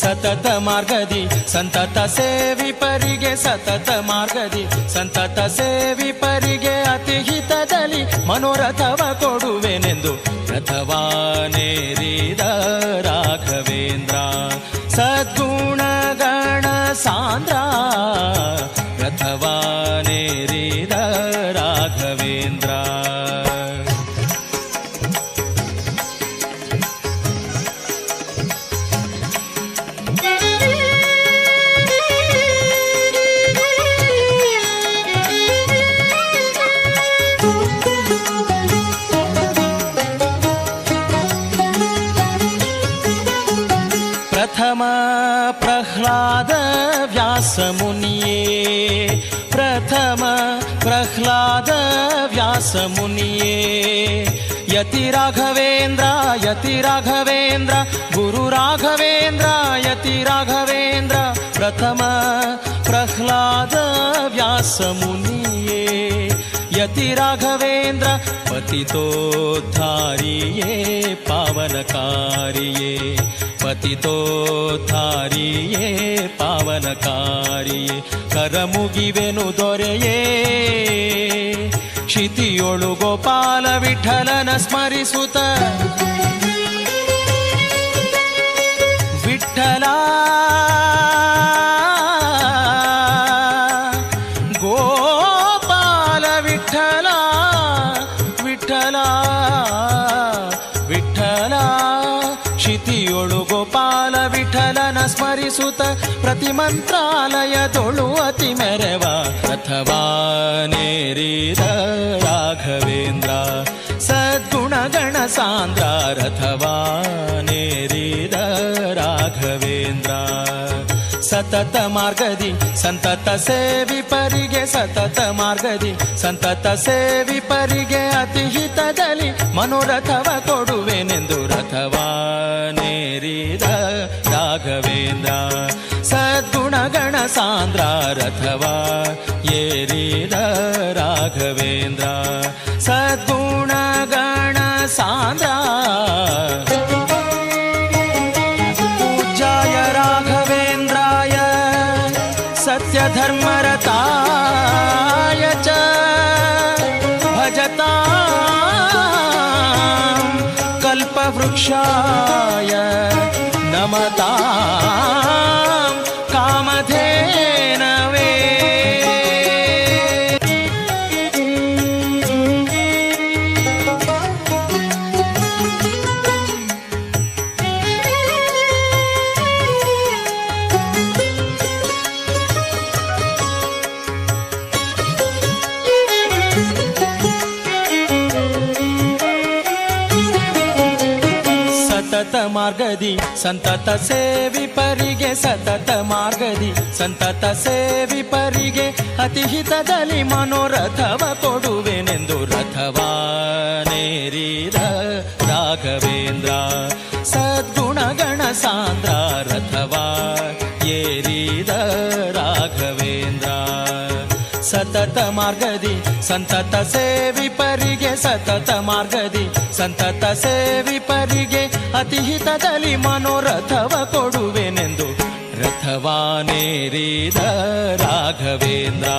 ಸತತ ಮಾರ್ಗದಿ ಸಂತತ ಸೇವಿಪರಿಗೆ ಸತತ ಮಾರ್ಗದಿ ಸಂತತ ಸೇವಿಪರಿಗೆ ಅತಿ ಹಿತದಲ್ಲಿ ಮನೋರಥವ ಕೊಡುವೆನೆಂದು ರಥವಾನೇರಿದ ರಾಘವೇಂದ್ರ ಸದ್ಗುಣಗಣ ಸಾಂದ್ರ ರಥವಾನೇರಿದ ರಾಘವೇಂದ್ರ प्रथम प्रह्लाद व्यास मुनिये प्रथम प्रह्लाद व्यास मुनिये यति राघवेंद्र गुरु राघवेंद्र यति राघवेंद्र प्रथम प्रह्लाद व्यास मुनिये यति राघवेंद्र पतितोद्धारिये पावनकारिये पतितोद्धारिये पावनकारिये करमुगिवेनु दोರೆಯೇ क्षितियोळु गोपाल विठ्ठलन स्मरिसुत विठ्ठल गोपाल विठ्ठल विठ्ठल विठ्ठल क्षितियोळु गोपाल विठ्ठलन स्मरिसुत प्रतिमंत्रालयदೊಳು ಅತಿ ಮೆರವ ರಥವಾನೇರಿದ ರಾಘವೇಂದ್ರ ಸದ್ಗುಣಗಣ ಸಾಂದ್ರ ರಥವಾನೇರಿದ ರಾಘವೇಂದ್ರ ಸತತ ಮಾರ್ಗದಿ ಸಂತತ ಸೇವಿಪರಿಗೆ ಸತತ ಮಾರ್ಗದಿ ಸಂತತ ಸೇವಿಪರಿಗೆ ಅತಿ ಹಿತದಲ್ಲಿ ಮನೋರಥವ ಕೊಡುವೆನೆಂದು ರಥವಾನೇರಿದ ರಾಘವೇಂದ್ರ ಸದ್ಗುಣಗಣ ಸಾಂದ್ರ ರಥವ ಏರಿದ ರಾಘವೇಂದ್ರ ಸದ್ಗುಣಗಣ ಸಾಂದ್ರ ಪೂಜ್ಯಾಯ ರಾಘವೇಂದ್ರಾಯ ಸತ್ಯಧರ್ಮರತಾಯ ಚ ಭಜತಾಂ ಕಲ್ಪವೃಕ್ಷಾಯ ನಮತಾಂ ಕಾಮಧೇನವೇ ಸತತ ಮಾರ್ಗದಿ ಸಂತತ ಸೇವಿಪರಿಗೆ ಸತತ ಮಾರ್ಗದಿ ಸಂತತ ಸೇವಿಪರಿಗೆ ಅತಿ ಹಿತದಲ್ಲಿ ಮನೋರಥವ ಕೊಡುವೆನೆಂದು ರಥವಾನೇರಿದ ರಾಘವೇಂದ್ರ ಸದ್ಗುಣಗಣ ಸಾಂದ್ರ ರಥವ ಏರಿದ ರಾಘವೇಂದ್ರ ಸತತ ಮಾರ್ಗದಿ ಸಂತತ ಸೇವಿಪರಿಗೆ ಸತತ ಮಾರ್ಗದಿ ಸಂತತ ಸೇವಿಪರಿಗೆ ಅತಿ ಹಿತದಲ್ಲಿ ಮನೋರಥವ ಕೊಡುವೆನೆಂದು ರಥವಾನೇರಿದ ರಾಘವೇಂದ್ರ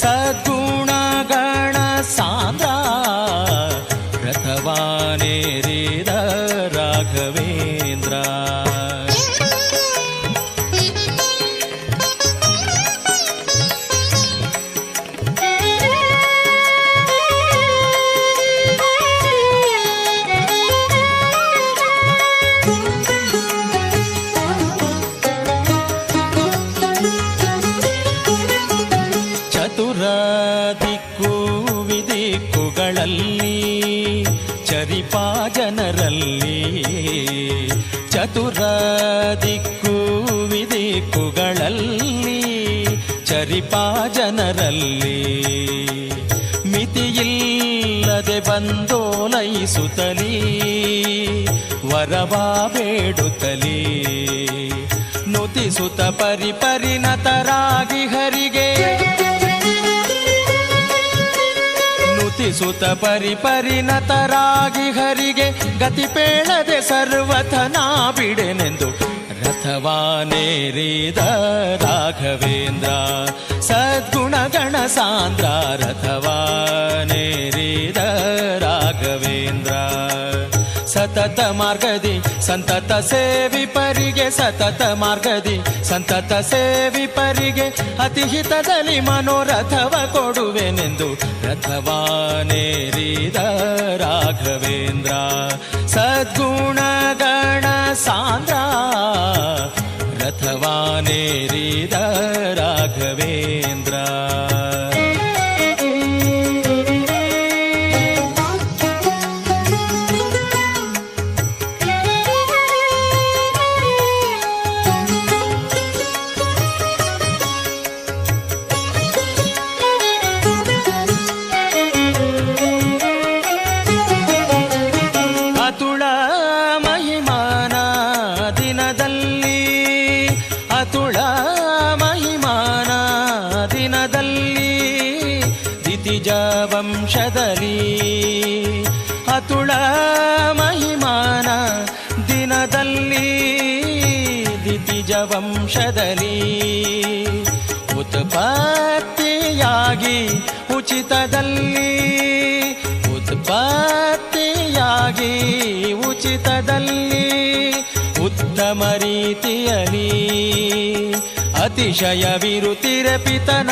ಸದ್ಗುಣಗಣ ಸಾಂದ್ರ ರಥವಾನೇರಿದ ರಾಘವೇಂದ್ರ ಜನರಲ್ಲಿ ಚತುರ ದಿಕ್ಕು ವಿದಿಕ್ಕುಗಳಲ್ಲಿ ಚರಿಪಾ ಜನರಲ್ಲಿ ಮಿತಿಯಿಲ್ಲದೆ ಬಂದೋಲೈಸುತ್ತಲೀ ವರವಾ ಬೇಡುತ್ತಲೀ ನುತಿಸುತ್ತ ಪರಿಪರಿಣತರಾಗಿ ಹರಿಗೆ ನುತಿಸುತ್ತ ಪರಿಪರಿಣತರಾಗಿ ಹರಿಗೆ ಗತಿ ಪೇಳದೆ ಸರ್ವಥನಾ ಬಿಡೆನೆಂದು ರಥವಾನೇರಿದ ರಾಘವೇಂದ್ರ ಸದ್ಗುಣಗಣ ಸಾಂದ್ರ ರಥವಾನೇರಿದ ರಾಘವೇಂದ್ರ ಸತತ ಮಾರ್ಗದಿ ಸಂತತ ಸೇವಿಪರಿಗೆ ಸತತ ಮಾರ್ಗದಿ ಸಂತತ ಸೇವಿಪರಿಗೆ ಅತಿಹಿತದಲ್ಲಿ ಮನೋರಥವ ಕೊಡುವೆನೆಂದು ರಥವಾನೇರಿದ ರಾಘವೇಂದ್ರ ಸದ್ಗುಣಗಣ ಸಾಂದ್ರ ರಥವಾನೇರಿದ ರಾಘವೇಂದ್ರ ವಂಶದಲ್ಲಿ ಅತುಳ ಮಹಿಮಾನ ದಿನದಲ್ಲಿ ದಿತಿಜ ವಂಶದಲ್ಲಿ ಉತ್ಪತ್ತಿಯಾಗಿ ಉಚಿತದಲ್ಲಿ ಉತ್ಪತ್ತಿಯಾಗಿ ಉಚಿತದಲ್ಲಿ ಉತ್ತಮ ರೀತಿಯಲ್ಲಿ ಅತಿಶಯವಿರುತ್ತಿರ ಪಿತನ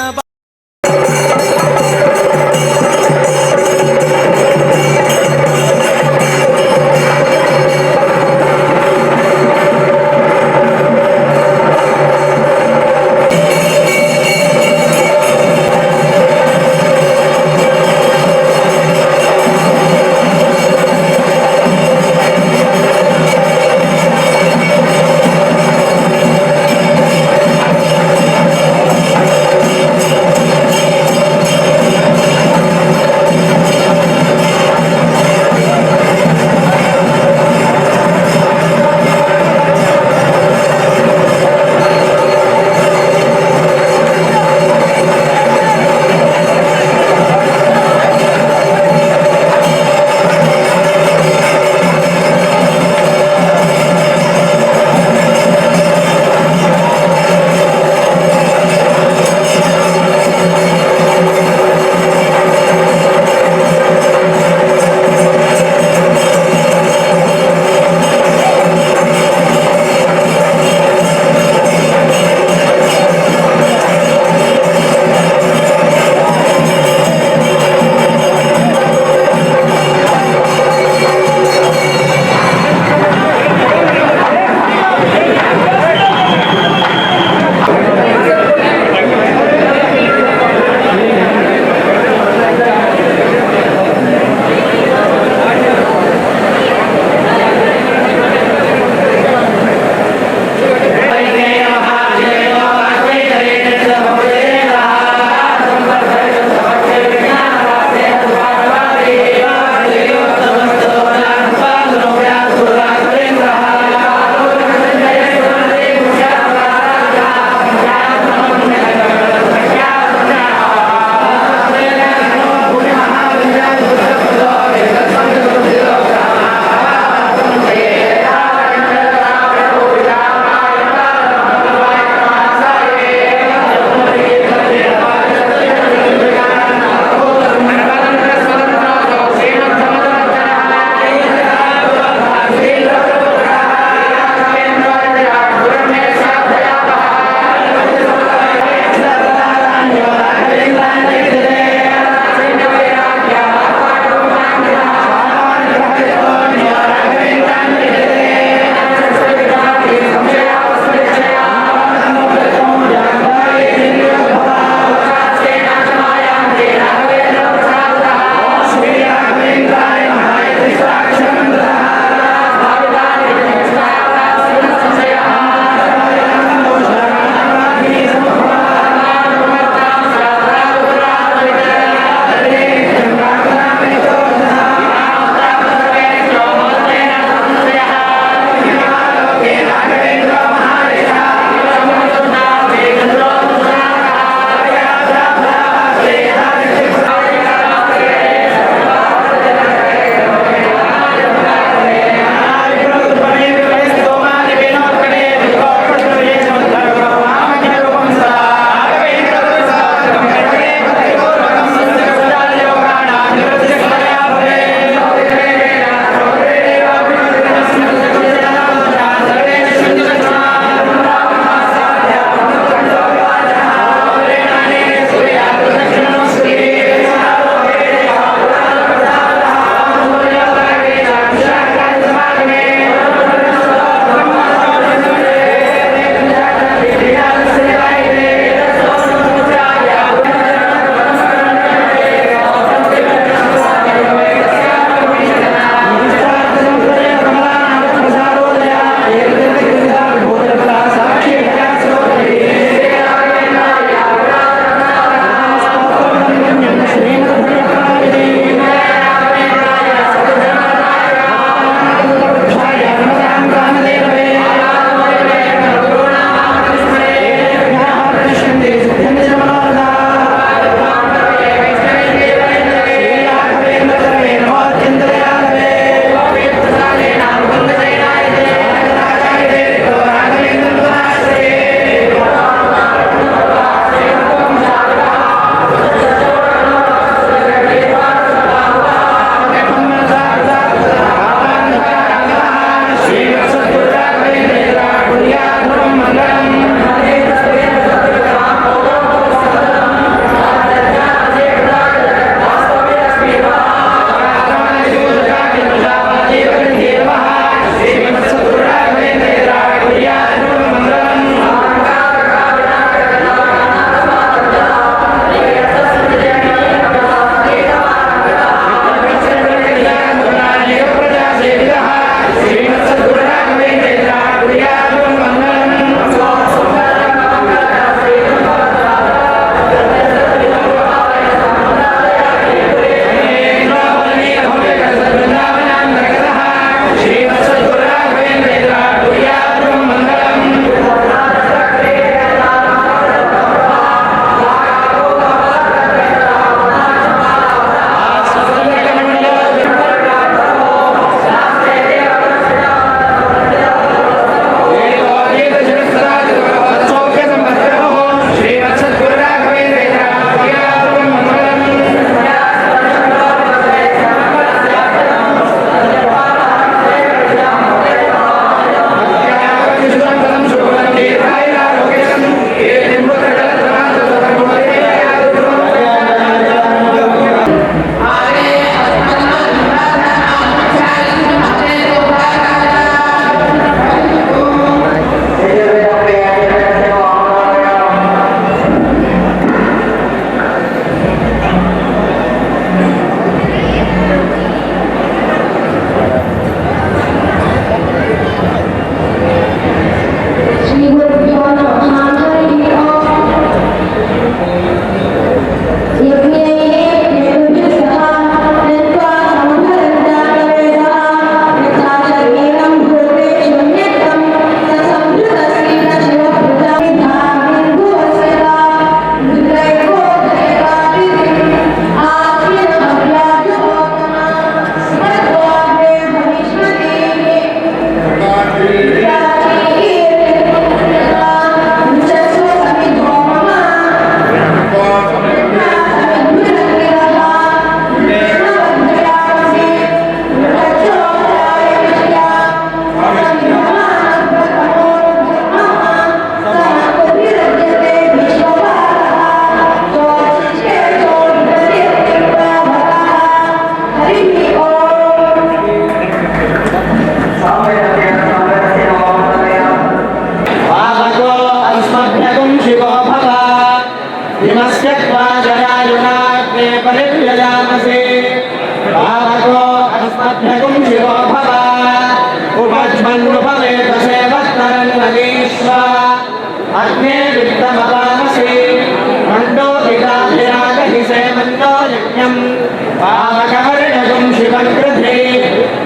कृधे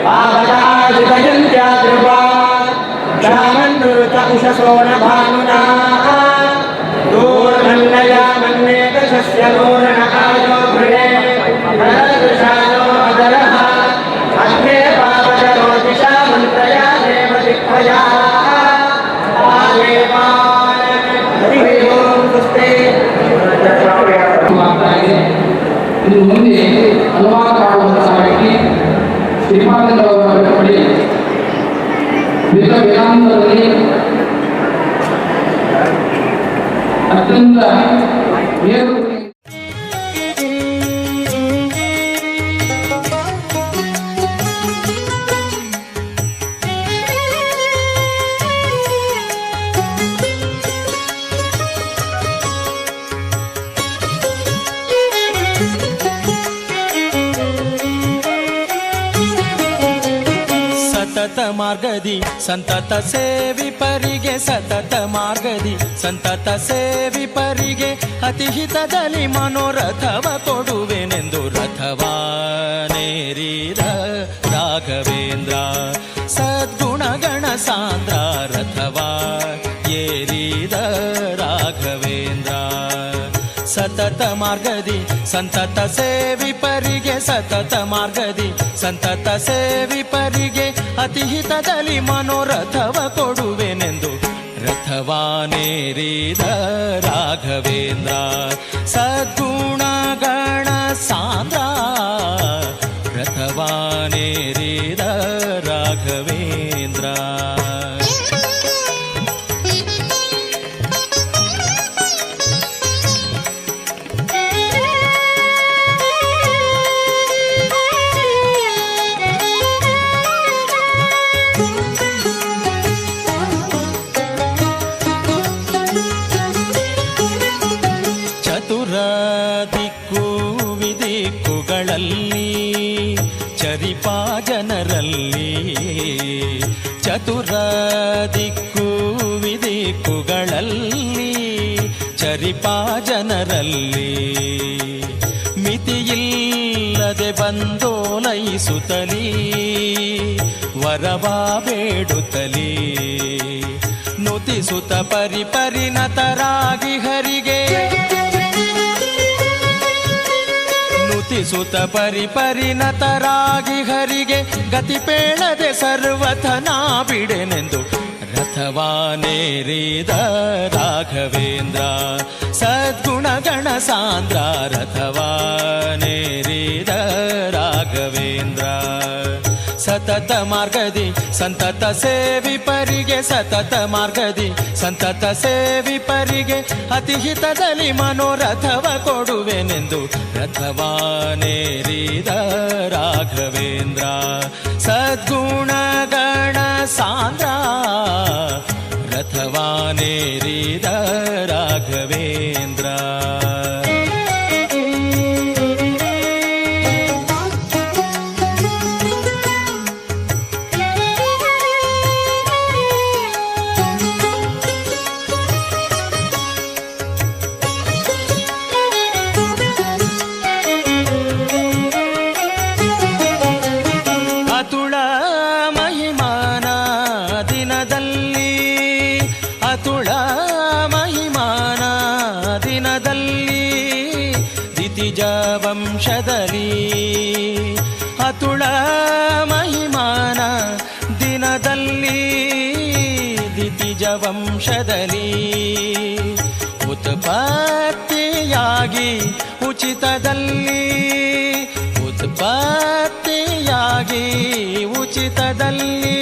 पावकाजितयन्त्याद्रुपा श्यामन्नुत उषसो न भानुना दूर्मन्नया मन्येकशस्य नूर्न आयो गृहे भरदृशायो अदरः अग्ने पावकरो दिशा मन्त्रया देव दिक्पया आदेवान हरिः ओं स्वस्ति ಇನ್ನು ಮುಂದೆ ಹಲವಾರು ಆಡುವಂತಹ ವ್ಯಕ್ತಿ ಶ್ರೀಪಾದಂಗಳವರ ಬಳಿ ವೇದಾಂತದಲ್ಲಿ ಅತ್ಯಂತ ಸತತ ಮಾರ್ಗದಿ ಸಂತತ ಸೇವಿಪರಿಗೆ ಸತತ ಮಾರ್ಗದಿ ಸಂತತ ಸೇವಿಪರಿಗೆ ಅತಿಹಿತದಲ್ಲಿ ಮನೋರಥವ ಕೊಡುವೆನೆಂದು ರಥವಾನೇರಿದ ರಾಘವೇಂದ್ರ ಸದ್ಗುಣಗಣ ಸಾಂದ್ರ ರಥವ ಏರಿದ ರಾಘವೇಂದ್ರ ಸತತ ಮಾರ್ಗದಿ ಸಂತತ ಸೇವಿಪರಿಗೆ ಸತತ ಮಾರ್ಗದಿ ಸಂತತ ಸೇವಿಪರಿಗೆ ಅತಿಹಿತದಲ್ಲಿ ಮನೋರಥವ ಕೊಡುವೆನೆಂದು ರಥವಾನೇರಿದ ರಾಘವೇಂದ್ರ ಸದ್ಗುಣಗಣ ಸಾಂದ್ರ ರಥವಾನೇರಿದ ರಾಘವೇಂದ್ರ ಚರಿಪಾ ಜನರಲ್ಲಿ ಚತುರ ದಿಕ್ಕು ವಿದಿಕ್ಕುಗಳಲ್ಲಿ ಚರಿಪಾ ಜನರಲ್ಲಿ ಮಿತಿಯಿಲ್ಲದೆ ಬಂದೋಲೈಸುತ್ತಲೀ ವರವಾ ಬೇಡುತ್ತಲೀ ನುತಿಸುತ್ತ ಪರಿಪರಿಣತರಾಗಿ ಹರಿಗೆ ನುತಿಸುತ್ತ ಪರಿಪರಿಣತರಾಗಿ ಹರಿಗೆ ಗತಿ ಪೇಳದೆ ಸರ್ವಥನಾ ಬಿಡೆನೆಂದು ರಥವಾನೇರಿದ ರಾಘವೇಂದ್ರ ಸದ್ಗುಣಗಣ ಸಾಂದ್ರ ರಥವಾನೇರಿದ ರಾಘವೇಂದ್ರ ಸತತ ಮಾರ್ಗದಿ ಸಂತತ ಸೇವಿಪರಿಗೆ ಸತತ ಮಾರ್ಗದಿ ಸಂತತ ಸೇವಿಪರಿಗೆ ಅತಿಹಿತದಲ್ಲಿ ಮನೋರಥವ ಕೊಡುವೆನೆಂದು ರಥವಾನೇರಿದ ರಾಘವೇಂದ್ರ ಸದ್ಗುಣಗಣ ಸಾಂದ್ರ ರಥವಾನೇರಿದ ರಾಘವೇಂದ್ರ ವಂಶದಲ್ಲಿ ಅತುಳ ಮಹಿಮಾನ ದಿನದಲ್ಲಿ ದಿತಿಜ ವಂಶದಲ್ಲಿ ಉತ್ಪತ್ತಿಯಾಗಿ ಉಚಿತದಲ್ಲಿ ಉತ್ಪತ್ತಿಯಾಗಿ ಉಚಿತದಲ್ಲಿ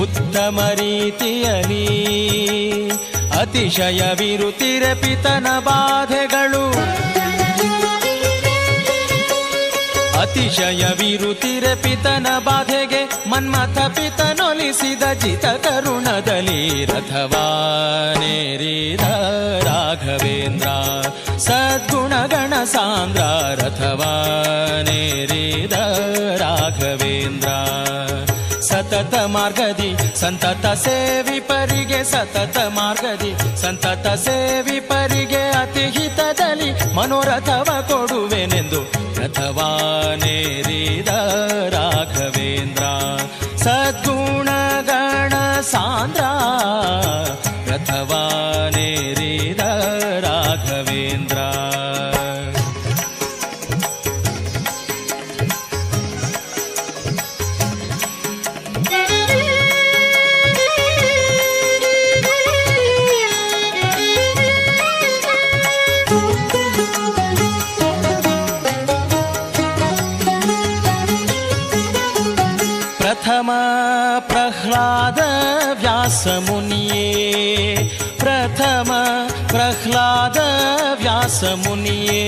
ಉತ್ತಮ ರೀತಿಯಲ್ಲಿ ಅತಿಶಯವಿರುತ್ತಿರೆ ಪಿತನ ಬಾಧೆಗಳು ಅತಿಶಯವಿರುತ್ತಿರೆ ಪಿತನ ಬಾಧೆಗೆ ಮನ್ಮಥ ಪಿತನೊಲಿಸಿದ ಜಿತ ಕರುಣದಲ್ಲಿ ರಥವಾನೇರಿದ ರಾಘವೇಂದ್ರ ಸದ್ಗುಣಗಣ ಸಾಂದ್ರ ರಥವಾನೇರಿದ ರಾಘವೇಂದ್ರ ಸತತ ಮಾರ್ಗದಿ ಸಂತತ ಸೇವಿಪರಿಗೆ ಸತತ ಮಾರ್ಗದಿ ಸಂತತ ಸೇವಿಪರಿಗೆ ಅತಿಹಿತದಲ್ಲಿ ಮನೋರಥವ ಕೊಡುವೆನೆಂದು ರಥವಾನೇರಿದ ರಾಘವೇಂದ್ರ ಸದ್ಗುಣಗಣ ಸಾಂದ್ರ ರಥವಾನೇರಿದ ರಾಘವೇಂದ್ರ प्रथम प्रह्लाद व्यास मुनिये प्रथम प्रह्लाद व्यास मुनिये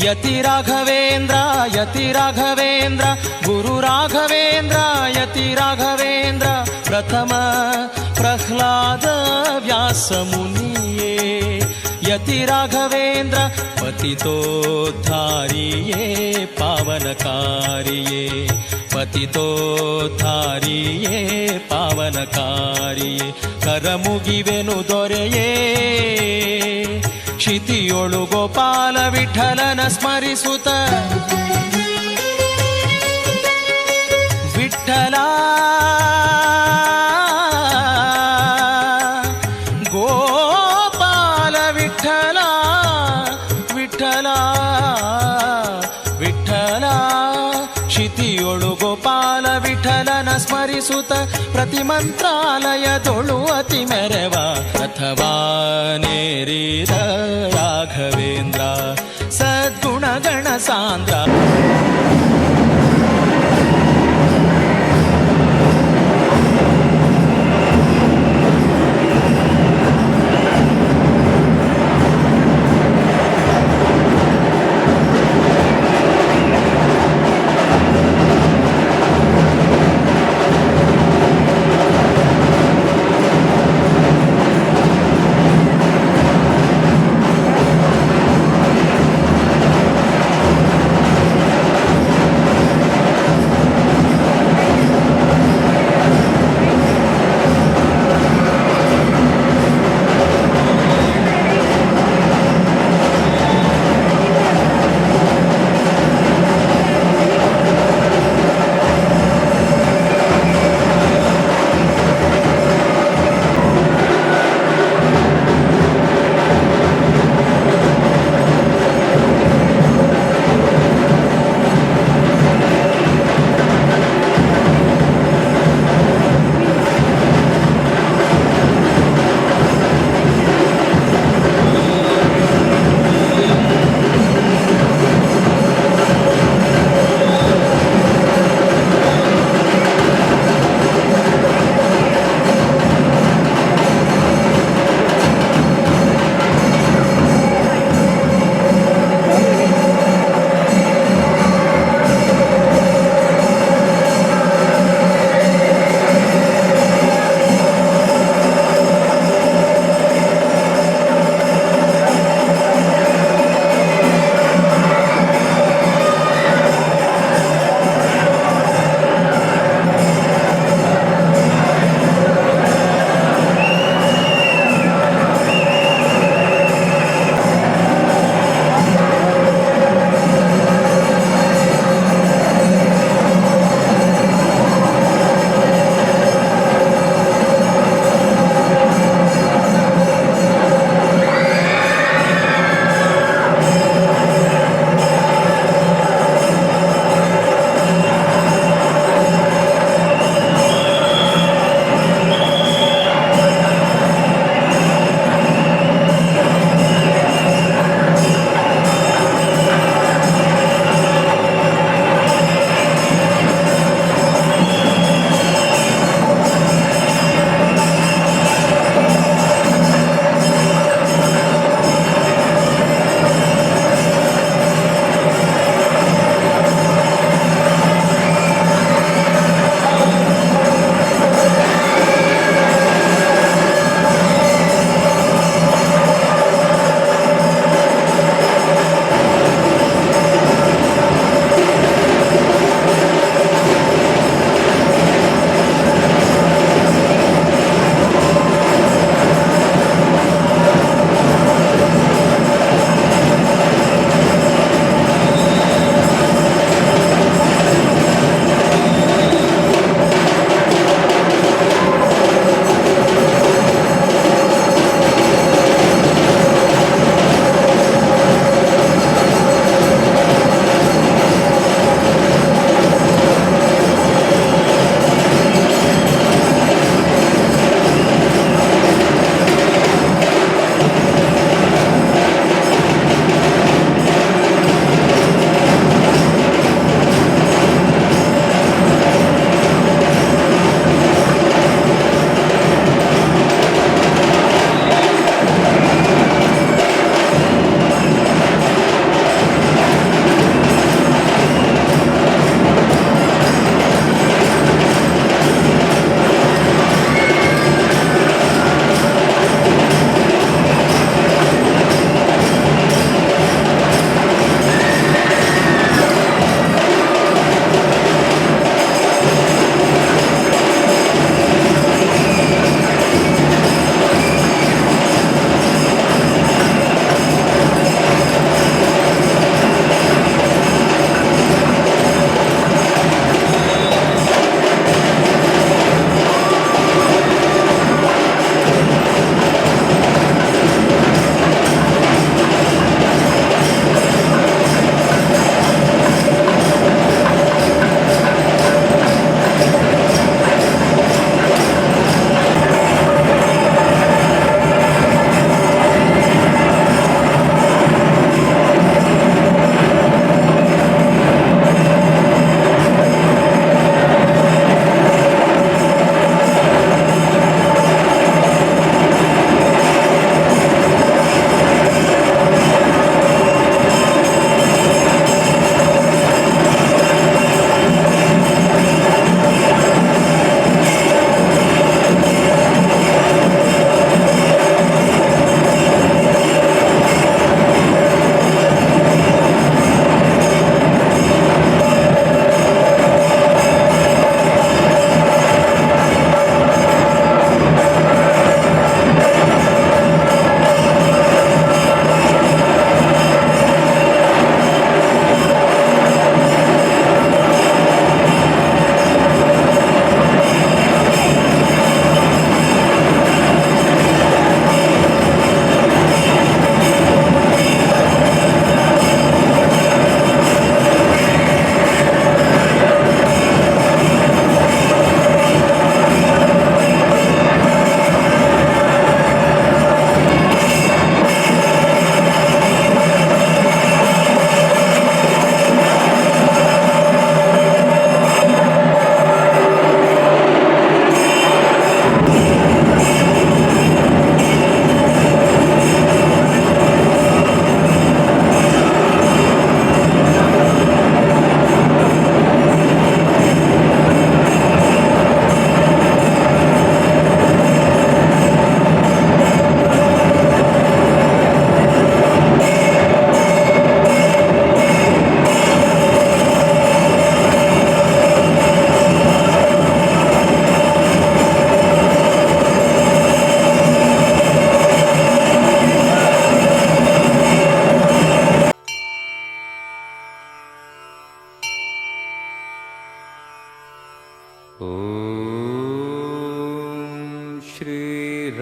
यति राघवेंद्र गुरु राघवेंद्र यति राघवेंद्र प्रथम प्रह्लाद व्यास मुनिये यति राघवेंद्र पतितोद्धारिये पावनकारिये पतितोद्धारिये पावनकारिये करमुगिवेनु दोರೆಯೇ क्षितियोळु गोपाल विठ्ठलन स्मरिसुत विठ्ठल गोपाल विठ्ठल विठ्ठल विठ्ठल क्षितियोळु गोपाल विठ्ठलन स्मरिसुत प्रतिमंत्रालयदೊಳು ಅತಿ ಮೆರವ ರಥವಾನೇರಿದ ರಾಘವೇಂದ್ರ ಸದ್ಗುಣಗಣ ಸಾಂದ್ರ श्रीराघवेन्द्राय